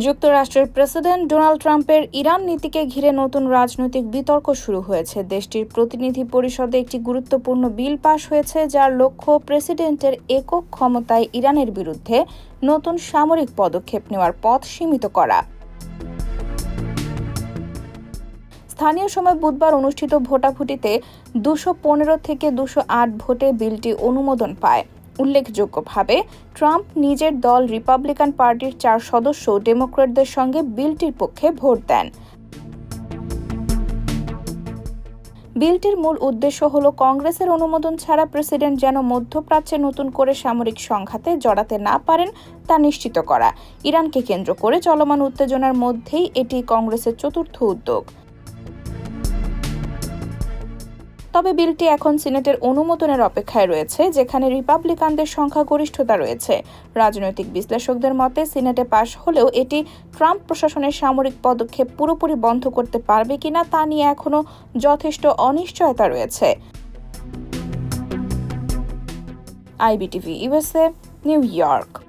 যুক্তরাষ্ট্রের president Donald ট্রাম্পের Iran নীতিকে ঘিরে নতুন রাজনৈতিক বিতর্ক শুরু হয়েছে। দেশটির প্রতিনিধি পরিষদে একটি গুরুত্বপূর্ণ বিল পাস হয়েছে, যার লক্ষ্য প্রেসিডেন্টের একক ক্ষমতায় ইরানের বিরুদ্ধে নতুন সামরিক পদক্ষেপ নেওয়ার পথ সীমিত করা। স্থানীয় সময় বুধবার অনুষ্ঠিত ভোটাভুটিতে 215 থেকে 208 ভোটে বিলটি অনুমোদন পায়। উল্লেখযোগ্যভাবে ট্রাম্প নিজের দল রিপাবলিকান পার্টির 4 সদস্য ডেমোক্র্যাটদের সঙ্গে বিলটির পক্ষে ভোট দেন। বিলটির মূল উদ্দেশ্য হল কংগ্রেসের অনুমোদন ছাড়া প্রেসিডেন্ট যেন মধ্যপ্রাচ্যে নতুন করে সামরিক সংঘাতে জড়াতে না পারেন তা নিশ্চিত করা। ইরানকে কেন্দ্র করে চলমান উত্তেজনার মধ্যেই এটি কংগ্রেসের চতুর্থ উদ্যোগ। তবে বিলটি এখন সিনেটের অনুমোদনের অপেক্ষায় রয়েছে, যেখানে রিপাবলিকানদের সংখ্যাগরিষ্ঠতা রয়েছে। রাজনৈতিক বিশ্লেষকদের মতে সিনেটে পাশ হলেও এটি ট্রাম্প প্রশাসনের সামরিক পদক্ষেপ পুরোপুরি বন্ধ করতে পারবে কিনা তা নিয়ে এখনো যথেষ্ট অনিশ্চয়তা রয়েছে। IBTV USA, new York.